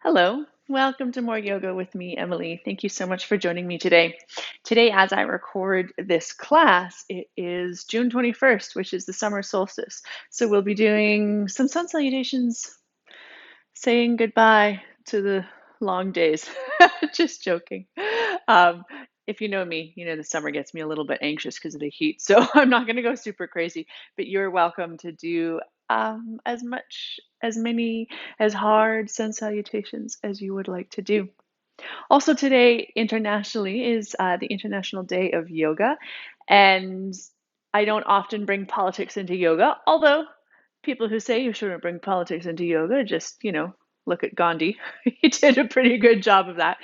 Hello, welcome to More Yoga with me, Emily. Thank you so much for joining me today. Today, as I record this class, it is June 21st, which is the summer solstice. So we'll be doing some sun salutations, saying goodbye to the long days. Just joking. Um, if you know me, you know the summer gets me a little bit anxious because of the heat. So I'm not going to go super crazy, but you're welcome to do as much, as many, as hard sun salutations as you would like to do. Also, today internationally is the International Day of Yoga, and I don't often bring politics into yoga, although people who say you shouldn't bring politics into yoga just, look at Gandhi. He did a pretty good job of that.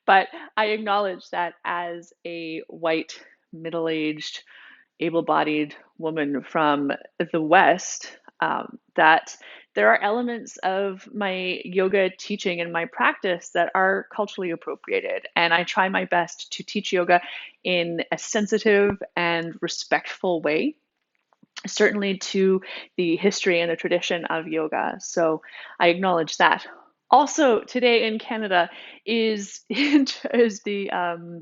But I acknowledge that as a white, middle aged, able bodied woman from the West, that there are elements of my yoga teaching and my practice that are culturally appropriated. And I try my best to teach yoga in a sensitive and respectful way, certainly to the history and the tradition of yoga. So I acknowledge that. Also, today in Canada is the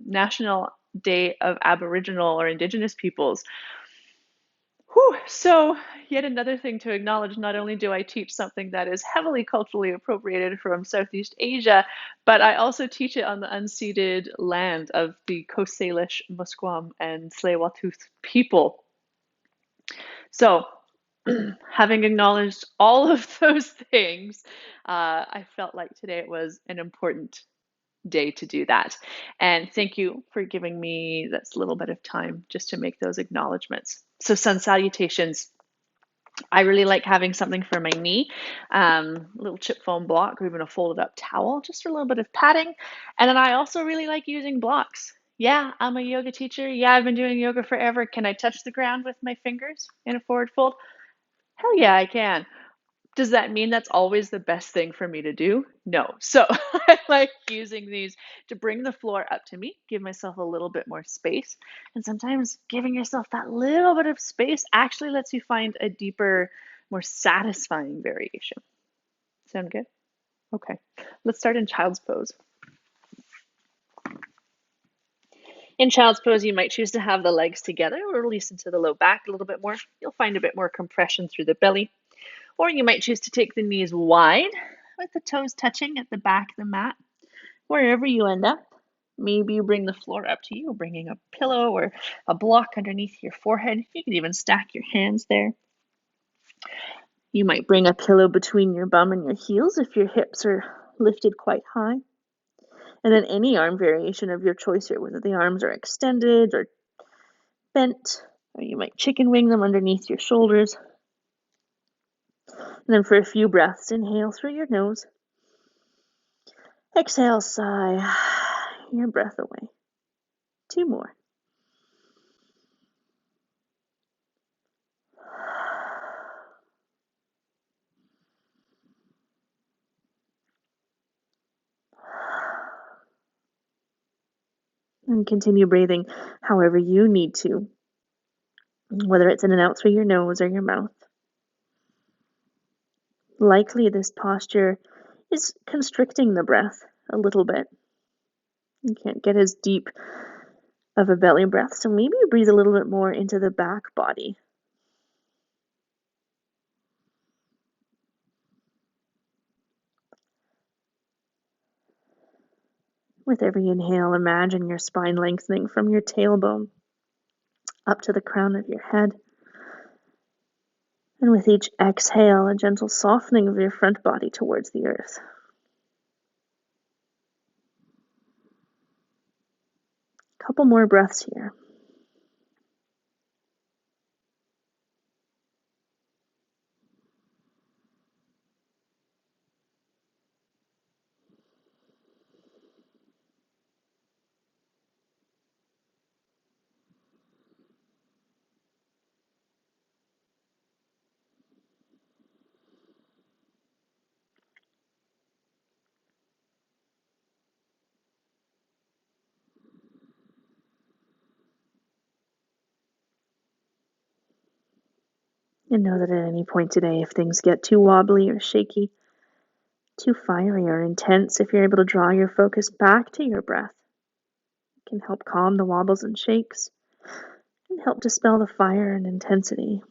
National Day of Aboriginal or Indigenous Peoples. Whew. So, yet another thing to acknowledge, not only do I teach something that is heavily culturally appropriated from Southeast Asia, but I also teach it on the unceded land of the Coast Salish, Musqueam, and Tsleil Waututh people. So, having acknowledged all of those things, I felt like today was an important day to do that. And thank you for giving me this little bit of time just to make those acknowledgements. So, sun salutations. I really like having something for my knee, a little chip foam block or even a folded up towel, just for a little bit of padding. And then I also really like using blocks. Yeah, I'm a yoga teacher. Yeah, I've been doing yoga forever. Can I touch the ground with my fingers in a forward fold? Hell yeah, I can. Does that mean that's always the best thing for me to do? No. So I like using these to bring the floor up to me, give myself a little bit more space. And sometimes giving yourself that little bit of space actually lets you find a deeper, more satisfying variation. Sound good? Okay. Let's start in child's pose. In child's pose, you might choose to have the legs together or release into the low back a little bit more. You'll find a bit more compression through the belly. Or you might choose to take the knees wide with the toes touching at the back of the mat, wherever you end up. Maybe you bring the floor up to you, bringing a pillow or a block underneath your forehead. You could even stack your hands there. You might bring a pillow between your bum and your heels if your hips are lifted quite high. And then any arm variation of your choice here, whether the arms are extended or bent, or you might chicken wing them underneath your shoulders. And then for a few breaths, inhale through your nose. Exhale, sigh your breath away. 2 more. And continue breathing however you need to, whether it's in and out through your nose or your mouth. Likely this posture is constricting the breath a little bit. You can't get as deep of a belly breath, so maybe you breathe a little bit more into the back body. With every inhale, imagine your spine lengthening from your tailbone up to the crown of your head. And with each exhale, a gentle softening of your front body towards the earth. Couple more breaths here. And know that at any point today, if things get too wobbly or shaky, too fiery or intense, if you're able to draw your focus back to your breath, it can help calm the wobbles and shakes and help dispel the fire and intensity.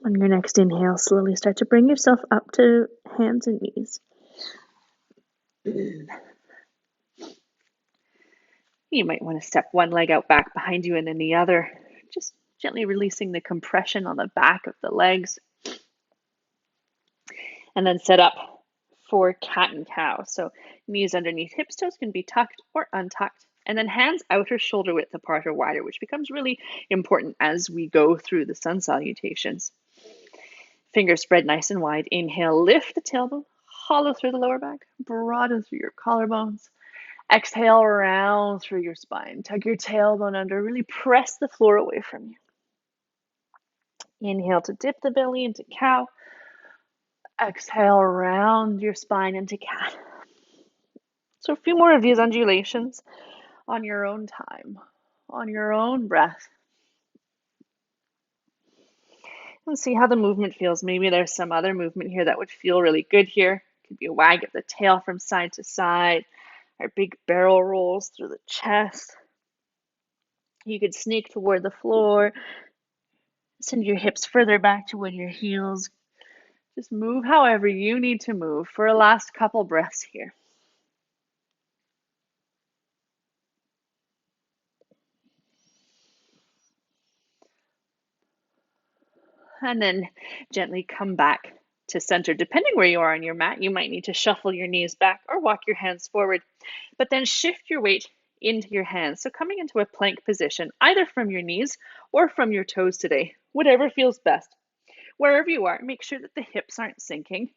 On your next inhale, slowly start to bring yourself up to hands and knees. You might want to step one leg out back behind you and then the other, just gently releasing the compression on the back of the legs. And then set up for cat and cow. So knees underneath hips, toes can be tucked or untucked. And then hands outer shoulder width apart or wider, which becomes really important as we go through the sun salutations. Fingers spread nice and wide. Inhale, lift the tailbone, hollow through the lower back, broaden through your collarbones. Exhale, round through your spine. Tug your tailbone under, really press the floor away from you. Inhale to dip the belly into cow. Exhale, round your spine into cat. So a few more of these undulations on your own time, on your own breath. And see how the movement feels. Maybe there's some other movement here that would feel really good here. It could be a wag of the tail from side to side, or big barrel rolls through the chest. You could sneak toward the floor. Send your hips further back toward your heels. Just move however you need to move for a last couple breaths here. And then gently come back to center. Depending where you are on your mat, you might need to shuffle your knees back or walk your hands forward, but then shift your weight into your hands. So coming into a plank position, either from your knees or from your toes today, whatever feels best. Wherever you are, make sure that the hips aren't sinking,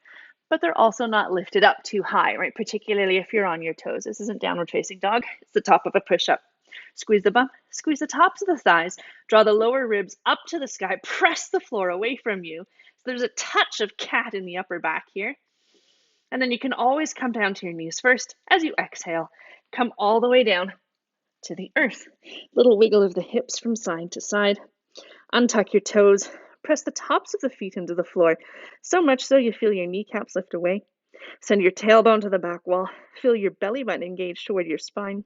but they're also not lifted up too high, right? Particularly if you're on your toes. This isn't downward facing dog. It's the top of a push-up. Squeeze the bum, squeeze the tops of the thighs, draw the lower ribs up to the sky, press the floor away from you. So there's a touch of cat in the upper back here. And then you can always come down to your knees first. As you exhale, come all the way down to the earth. Little wiggle of the hips from side to side. Untuck your toes. Press the tops of the feet into the floor, so much so you feel your kneecaps lift away. Send your tailbone to the back wall. Feel your belly button engage toward your spine.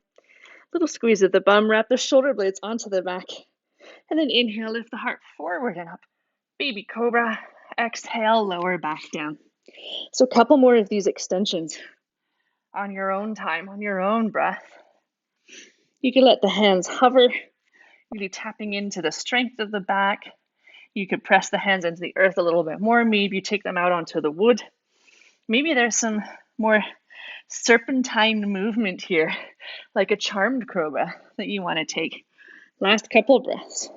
Little squeeze of the bum, wrap the shoulder blades onto the back. And then inhale, lift the heart forward and up. Baby cobra. Exhale, lower back down. So a couple more of these extensions on your own time, on your own breath. You can let the hands hover, really tapping into the strength of the back. You could press the hands into the earth a little bit more. Maybe you take them out onto the wood. Maybe there's some more serpentine movement here, like a charmed cobra that you want to take. Last couple breaths.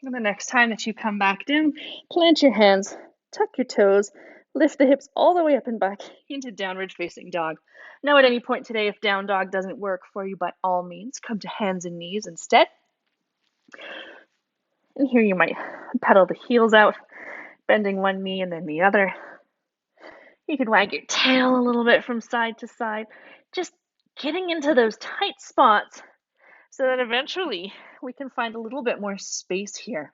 And the next time that you come back down, plant your hands, tuck your toes, lift the hips all the way up and back into downward facing dog. Now at any point today, if down dog doesn't work for you, by all means, come to hands and knees instead. And here you might pedal the heels out, bending one knee and then the other. You could wag your tail a little bit from side to side, just getting into those tight spots so that eventually we can find a little bit more space here.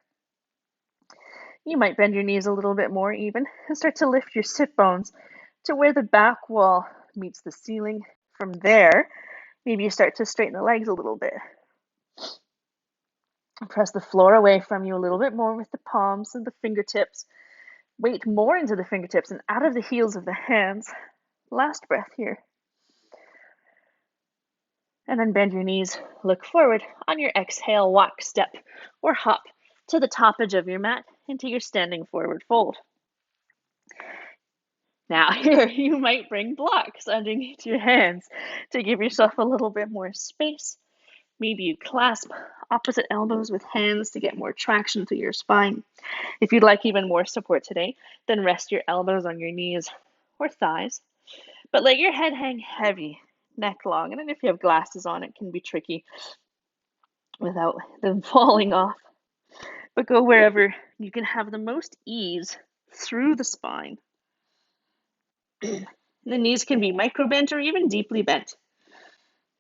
You might bend your knees a little bit more even and start to lift your sit bones to where the back wall meets the ceiling. From there, maybe you start to straighten the legs a little bit. Press the floor away from you a little bit more with the palms and the fingertips. Weight more into the fingertips and out of the heels of the hands. Last breath here. And then bend your knees, look forward. On your exhale, walk, step, or hop to the top edge of your mat into your standing forward fold. Now here, you might bring blocks underneath your hands to give yourself a little bit more space. Maybe you clasp opposite elbows with hands to get more traction through your spine. If you'd like even more support today, then rest your elbows on your knees or thighs. But let your head hang heavy, neck long. And then if you have glasses on, it can be tricky without them falling off. But go wherever you can have the most ease through the spine. The knees can be micro bent or even deeply bent.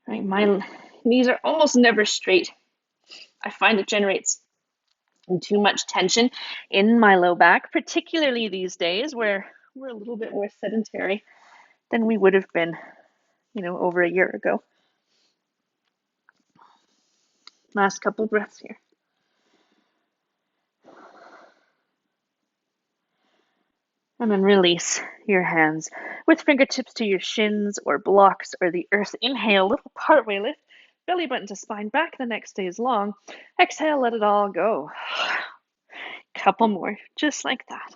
Right? My knees are almost never straight. I find it generates too much tension in my low back, particularly these days where we're a little bit more sedentary than we would have been, over a year ago. Last couple breaths here. And then release your hands with fingertips to your shins or blocks or the earth. Inhale, little partway lift, belly button to spine back. The neck stays long. Exhale, let it all go. Couple more, just like that.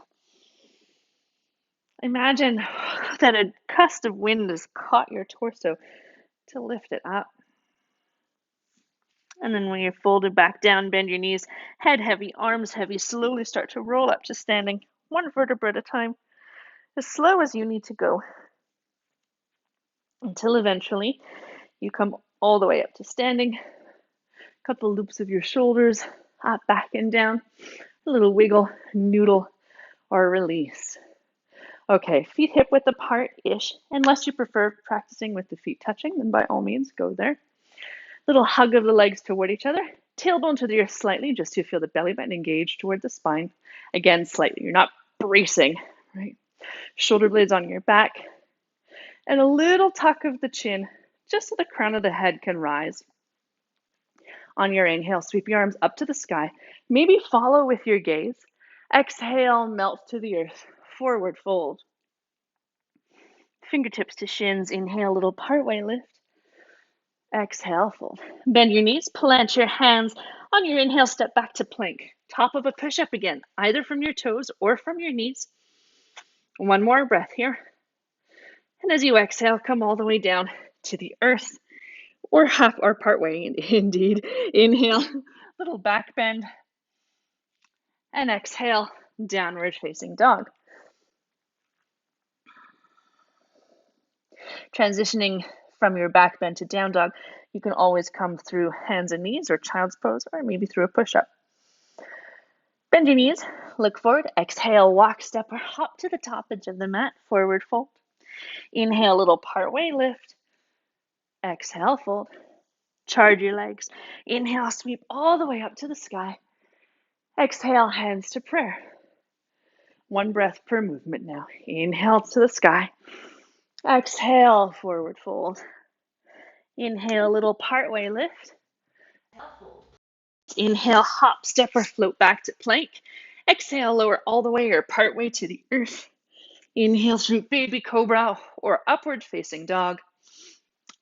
Imagine that a gust of wind has caught your torso to lift it up. And then when you're folded back down, bend your knees, head heavy, arms heavy, slowly start to roll up to standing, one vertebra at a time, as slow as you need to go, until eventually you come all the way up to standing. Couple loops of your shoulders, up, back, and down. A little wiggle, noodle, or release. Okay, feet hip width apart-ish. Unless you prefer practicing with the feet touching, then by all means, go there. Little hug of the legs toward each other. Tailbone to the earth slightly, just to feel the belly button engaged toward the spine. Again, slightly. You're not bracing, right? Shoulder blades on your back. And a little tuck of the chin, just so the crown of the head can rise. On your inhale, sweep your arms up to the sky. Maybe follow with your gaze. Exhale, melt to the earth. Forward fold. Fingertips to shins. Inhale, little partway lift. Exhale, fold. Bend your knees, plant your hands. On your inhale, step back to plank. Top of a push-up again, either from your toes or from your knees. One more breath here. And as you exhale, come all the way down to the earth, or half or part way, indeed. Inhale, little back bend. And exhale, downward facing dog. Transitioning from your back bend to down dog, you can always come through hands and knees or child's pose, or maybe through a push-up. Bend your knees, look forward, exhale, walk, step, or hop to the top edge of the mat, forward fold. Inhale, little partway lift. Exhale, fold. Charge your legs. Inhale, sweep all the way up to the sky. Exhale, hands to prayer. One breath per movement now. Inhale to the sky. Exhale, forward fold. Inhale, little partway lift. Inhale, hop, step, or float back to plank. Exhale, lower all the way or partway to the earth. Inhale through baby cobra or upward facing dog.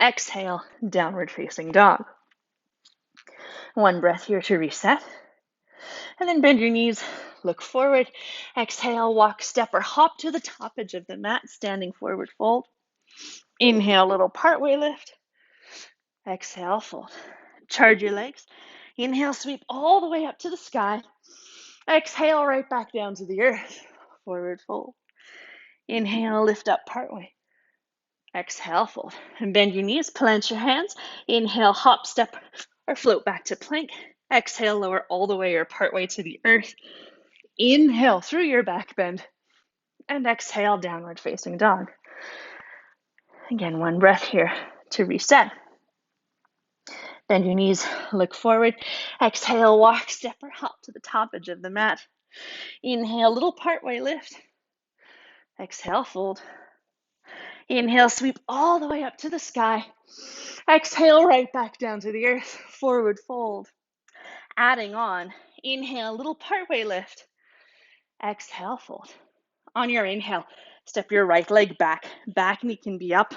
Exhale, downward facing dog. One breath here to reset. And then bend your knees, look forward. Exhale, walk, step, or hop to the top edge of the mat, standing forward fold. Inhale, little partway lift. Exhale, fold. Charge your legs. Inhale, sweep all the way up to the sky. Exhale, right back down to the earth. Forward fold. Inhale, lift up partway. Exhale, fold. And bend your knees, plant your hands. Inhale, hop, step, or float back to plank. Exhale, lower all the way or partway to the earth. Inhale through your back bend. And exhale, downward facing dog. Again, one breath here to reset. Bend your knees, look forward. Exhale, walk, step, or hop to the top edge of the mat. Inhale, little partway lift. Exhale, fold. Inhale, sweep all the way up to the sky. Exhale, right back down to the earth. Forward fold. Adding on. Inhale, little partway lift. Exhale, fold. On your inhale, step your right leg back. Back knee can be up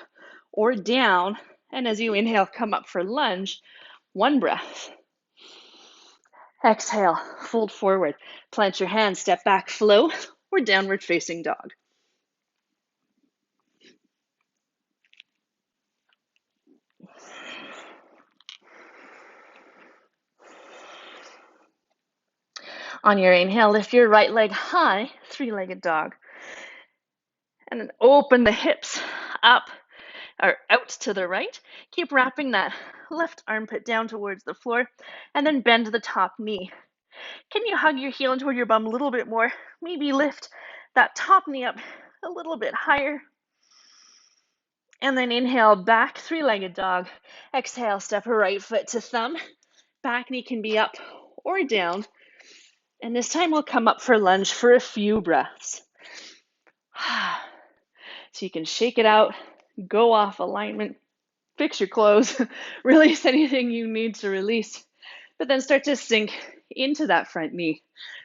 or down. And as you inhale, come up for lunge. One breath. Exhale, fold forward. Plant your hands, step back, flow, or downward facing dog. On your inhale, lift your right leg high, three-legged dog. And then open the hips up or out to the right. Keep wrapping that left armpit down towards the floor, and then bend the top knee. Can you hug your heel in toward your bum a little bit more? Maybe lift that top knee up a little bit higher. And then inhale, back, three-legged dog. Exhale, step right foot to thumb. Back knee can be up or down. And this time we'll come up for lunge for a few breaths. So you can shake it out, go off alignment, fix your clothes, release anything you need to release, but then start to sink into that front knee.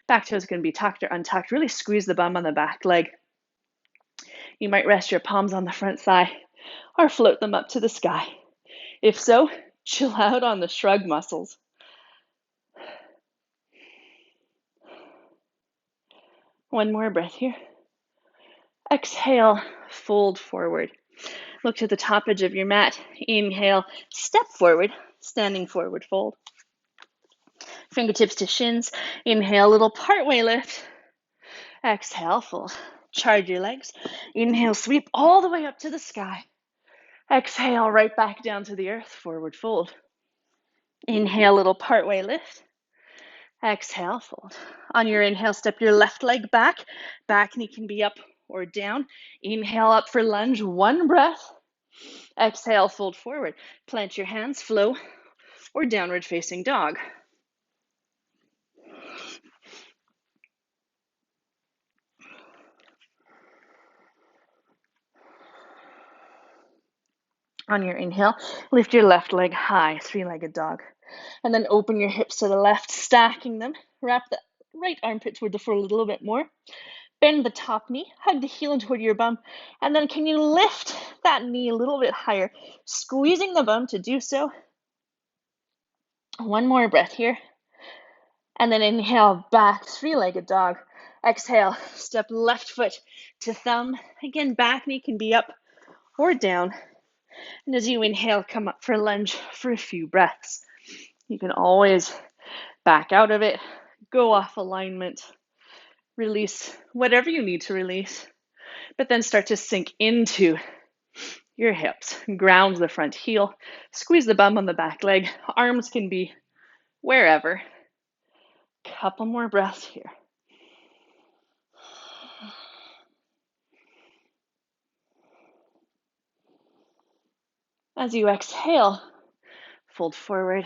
Back toes can be tucked or untucked. Really squeeze the bum on the back leg. You might rest your palms on the front thigh or float them up to the sky. If so, chill out on the shrug muscles. One more breath here. Exhale, fold forward. Look to the top edge of your mat. Inhale, step forward, standing forward fold. Fingertips to shins. Inhale, little partway lift. Exhale, fold. Charge your legs. Inhale, sweep all the way up to the sky. Exhale, right back down to the earth, forward fold. Inhale, little partway lift. Exhale, fold. On your inhale, step your left leg back. Back knee can be up or down. Inhale up for lunge, one breath. Exhale, fold forward. Plant your hands, flow, or downward facing dog. On your inhale, lift your left leg high, three-legged dog. And then open your hips to the left, stacking them. Wrap the right armpit toward the floor a little bit more. Bend the top knee, hug the heel toward your bum. And then can you lift that knee a little bit higher, squeezing the bum to do so. One more breath here. And then inhale, back, three-legged dog. Exhale, step left foot to thumb. Again, back knee can be up or down. And as you inhale, come up for lunge for a few breaths. You can always back out of it, go off alignment, release whatever you need to release, but then start to sink into your hips. Ground the front heel, squeeze the bum on the back leg. Arms can be wherever. Couple more breaths here. As you exhale, fold forward,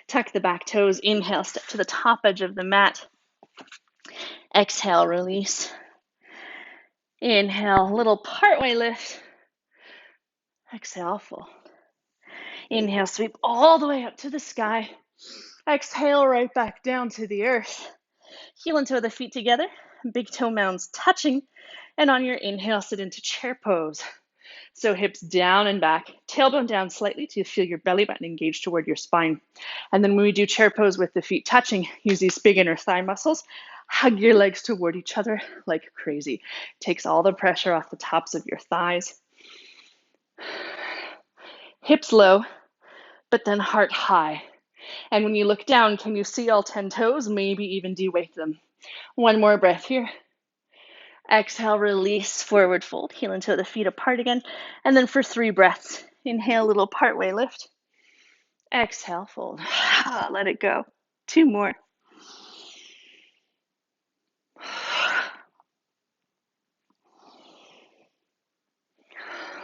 tuck the back toes, inhale, step to the top edge of the mat. Exhale, release. Inhale, little partway lift. Exhale, fold. Inhale, sweep all the way up to the sky. Exhale, right back down to the earth. Heel and toe of the feet together, big toe mounds touching. And on your inhale, sit into chair pose. So hips down and back, tailbone down slightly to feel your belly button engage toward your spine. And then when we do chair pose with the feet touching, use these big inner thigh muscles. Hug your legs toward each other like crazy. Takes all the pressure off the tops of your thighs. Hips low, but then heart high. And when you look down, can you see all 10 toes? Maybe even de-weight them. One more breath here. Exhale, release, forward fold, heel and toe of the feet apart again. And then for 3 breaths, inhale, little partway lift. Exhale, fold. Let it go. 2 more.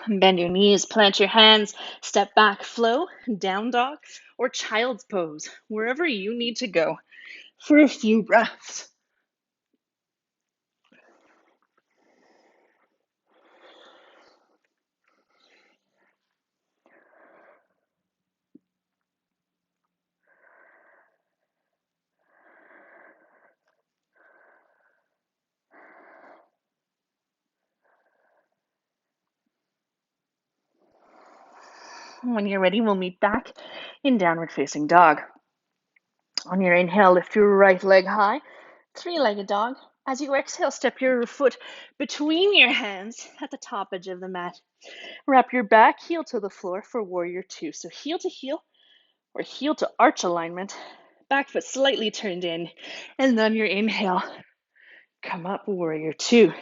Bend your knees, plant your hands, step back, flow, down dog, or child's pose, wherever you need to go for a few breaths. When you're ready, we'll meet back in downward facing dog. On your inhale, lift your right leg high, three-legged dog. As you exhale, step your foot between your hands at the top edge of the mat. Wrap your back heel to the floor for warrior 2. So heel to heel or heel to arch alignment. Back foot slightly turned in. And then your inhale, come up, warrior 2.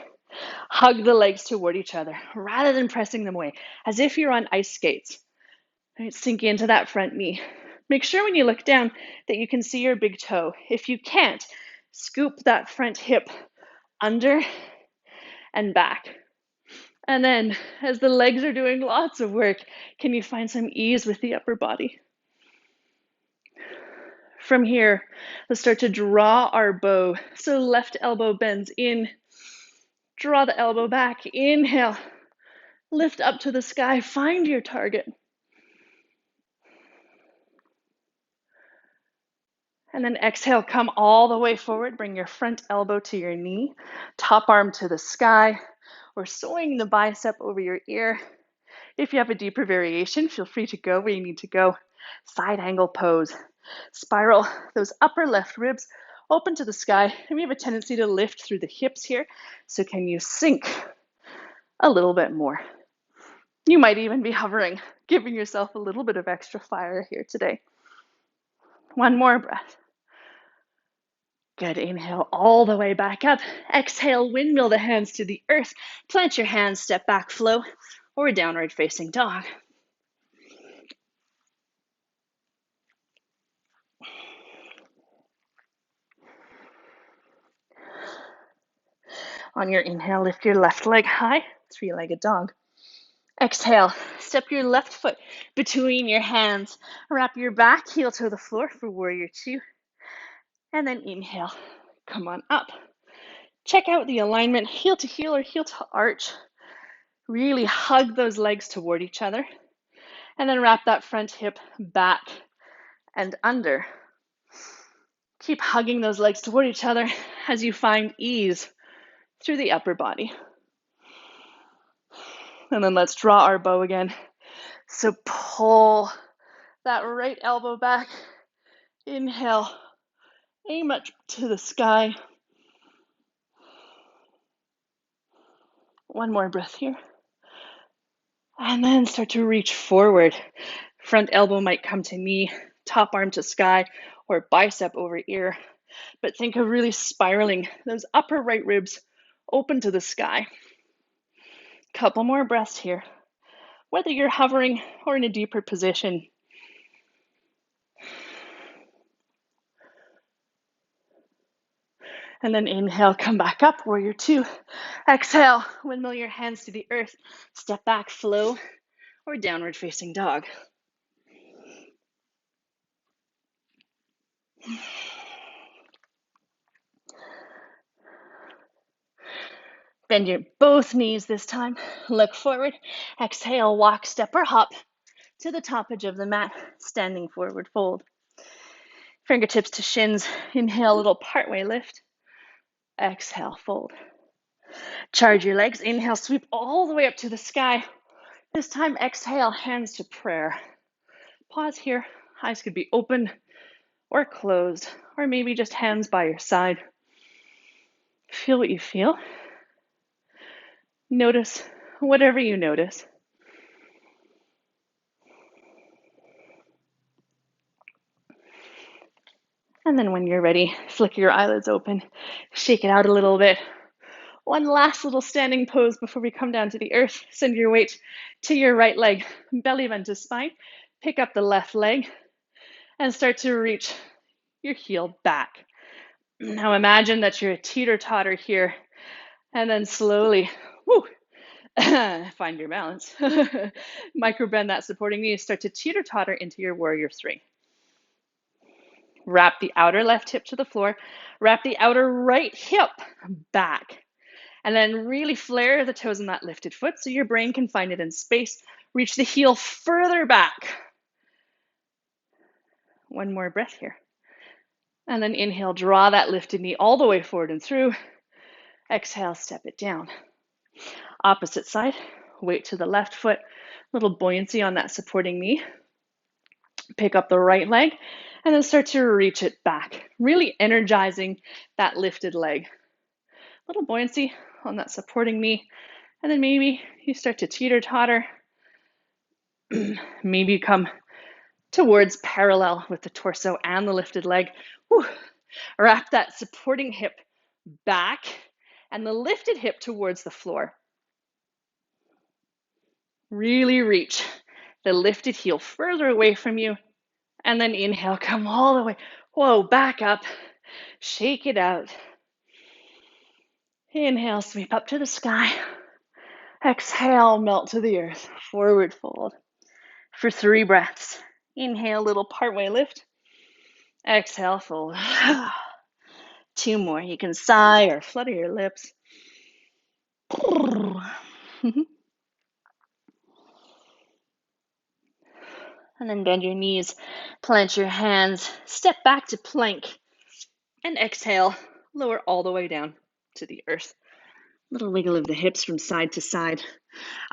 Hug the legs toward each other rather than pressing them away, as if you're on ice skates. Right, sink into that front knee. Make sure when you look down that you can see your big toe. If you can't, scoop that front hip under and back. And then as the legs are doing lots of work, can you find some ease with the upper body? From here, let's start to draw our bow. So left elbow bends in, draw the elbow back, inhale, lift up to the sky, find your target. And then exhale, come all the way forward, bring your front elbow to your knee, top arm to the sky, or swing the bicep over your ear. If you have a deeper variation, feel free to go where you need to go. Side angle pose. Spiral those upper left ribs open to the sky, and we have a tendency to lift through the hips here. So can you sink a little bit more? You might even be hovering, giving yourself a little bit of extra fire here today. One more breath. Good, inhale all the way back up. Exhale, windmill the hands to the earth. Plant your hands, step back, flow, or downward facing dog. On your inhale, lift your left leg high, three-legged dog. Exhale, step your left foot between your hands. Wrap your back heel to the floor for warrior two. And then inhale, come on up. Check out the alignment, heel to heel or heel to arch. Really hug those legs toward each other. And then wrap that front hip back and under. Keep hugging those legs toward each other as you find ease through the upper body. And then let's draw our bow again. So pull that right elbow back. Inhale, aim up to the sky. One more breath here. And then start to reach forward. Front elbow might come to knee, top arm to sky, or bicep over ear. But think of really spiraling those upper right ribs open to the sky. Couple more breaths here. Whether you're hovering or in a deeper position. And then inhale, come back up, warrior two. Exhale, windmill your hands to the earth. Step back, flow, or downward facing dog. Bend your both knees this time. Look forward. Exhale, walk, step, or hop to the top edge of the mat, standing forward fold. Fingertips to shins. Inhale, little partway lift. Exhale, fold. Charge your legs. Inhale, sweep all the way up to the sky. This time, exhale, hands to prayer. Pause here. Eyes could be open or closed, or maybe just hands by your side. Feel what you feel. Notice whatever you notice. And then when you're ready, flicker your eyelids open, shake it out a little bit. One last little standing pose before we come down to the earth. Send your weight to your right leg, belly bend to spine. Pick up the left leg and start to reach your heel back. Now imagine that you're a teeter-totter here, and then slowly, find your balance. Micro bend that supporting knee, start to teeter-totter into your warrior three. Wrap the outer left hip to the floor, wrap the outer right hip back, and then really flare the toes in that lifted foot so your brain can find it in space. Reach the heel further back. One more breath here. And then inhale, draw that lifted knee all the way forward and through. Exhale, step it down. Opposite side, weight to the left foot, little buoyancy on that supporting knee. Pick up the right leg and then start to reach it back, really energizing that lifted leg. Little buoyancy on that supporting knee, and then maybe you start to teeter-totter. Maybe you come towards parallel with the torso and the lifted leg. Wrap that supporting hip back and the lifted hip towards the floor. Really reach the lifted heel further away from you, and then inhale, come all the way, back up, shake it out. Inhale, sweep up to the sky. Exhale, melt to the earth, forward fold. For 3 breaths. Inhale, little partway lift. Exhale, fold. 2 more. You can sigh or flutter your lips. And then bend your knees, plant your hands, step back to plank, and exhale, lower all the way down to the earth. Little wiggle of the hips from side to side.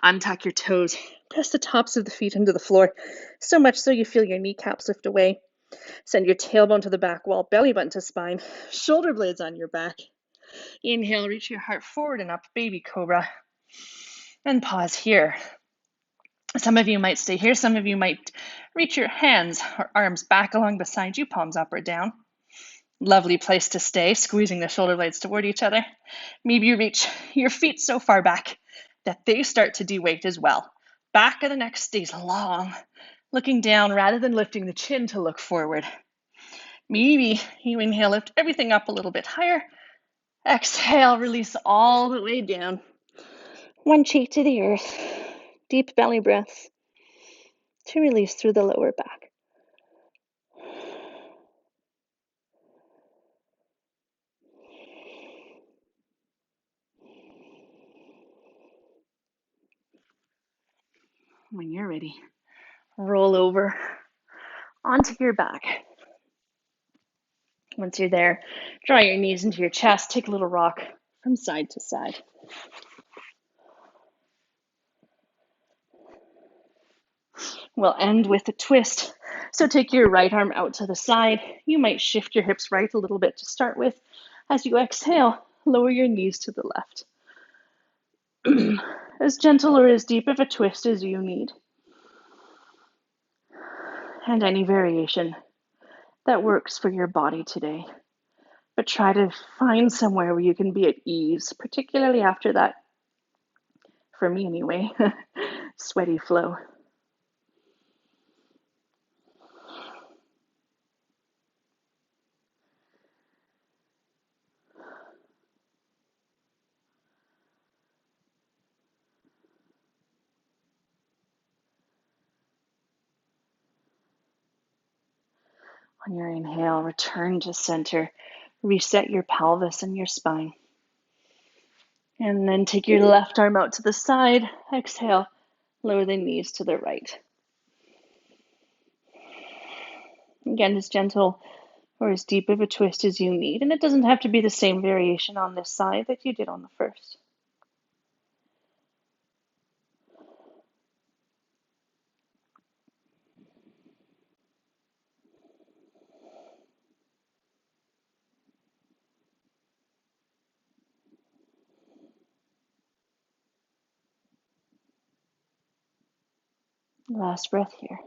Untuck your toes, press the tops of the feet into the floor, so much so you feel your kneecaps lift away. Send your tailbone to the back wall, belly button to spine, shoulder blades on your back. Inhale, reach your heart forward and up, baby cobra. And pause here. Some of you might stay here. Some of you might reach your hands or arms back along beside you, palms up or down. Lovely place to stay, squeezing the shoulder blades toward each other. Maybe you reach your feet so far back that they start to de-weight as well. Back of the neck stays long, looking down rather than lifting the chin to look forward. Maybe you inhale, lift everything up a little bit higher. Exhale, release all the way down. One cheek to the earth. Deep belly breaths to release through the lower back. When you're ready, roll over onto your back. Once you're there, draw your knees into your chest, take a little rock from side to side. We'll end with a twist. So take your right arm out to the side. You might shift your hips right a little bit to start with. As you exhale, lower your knees to the left. As gentle or as deep of a twist as you need. And any variation that works for your body today. But try to find somewhere where you can be at ease, particularly after that, for me anyway, sweaty flow. On your inhale, return to center. Reset your pelvis and your spine. And then take your left arm out to the side. Exhale, lower the knees to the right. Again, as gentle or as deep of a twist as you need. And it doesn't have to be the same variation on this side that you did on the first. Last breath here.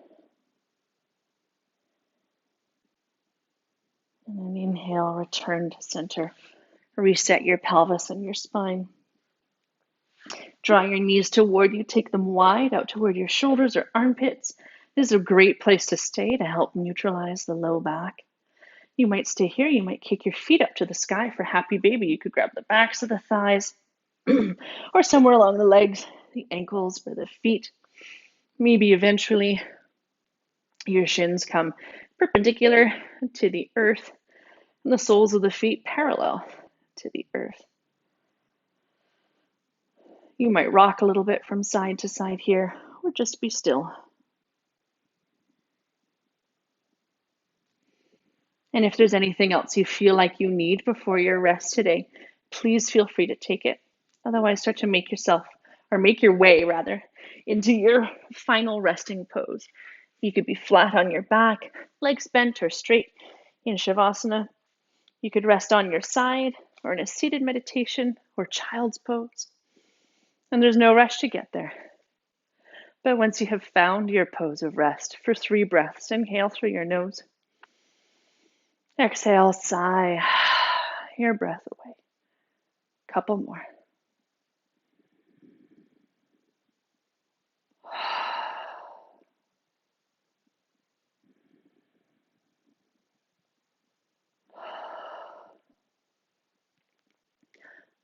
And then inhale, return to center. Reset your pelvis and your spine. Draw your knees toward you. Take them wide out toward your shoulders or armpits. This is a great place to stay to help neutralize the low back. You might stay here. You might kick your feet up to the sky for happy baby. You could grab the backs of the thighs or somewhere along the legs, the ankles, or the feet. Maybe eventually your shins come perpendicular to the earth and the soles of the feet parallel to the earth. You might rock a little bit from side to side here, or just be still. And if there's anything else you feel like you need before your rest today, please feel free to take it. Otherwise, start to make your way rather, into your final resting pose. You could be flat on your back, legs bent or straight in Shavasana. You could rest on your side or in a seated meditation or child's pose. And there's no rush to get there. But once you have found your pose of rest, for 3 breaths, inhale through your nose. Exhale, sigh your breath away. Couple more.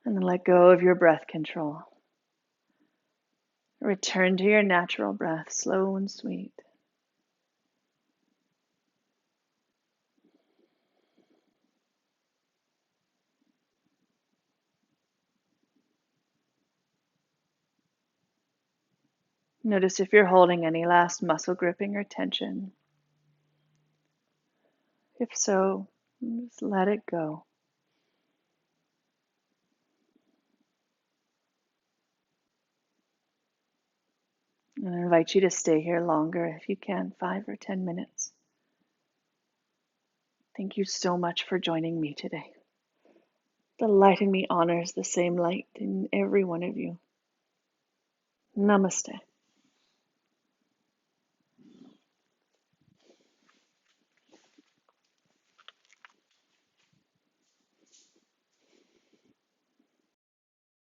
And then let go of your breath control. Return to your natural breath, slow and sweet. Notice if you're holding any last muscle gripping or tension. If so, just let it go. And I invite you to stay here longer if you can, 5 or 10 minutes. Thank you so much for joining me today. The light in me honors the same light in every one of you. Namaste.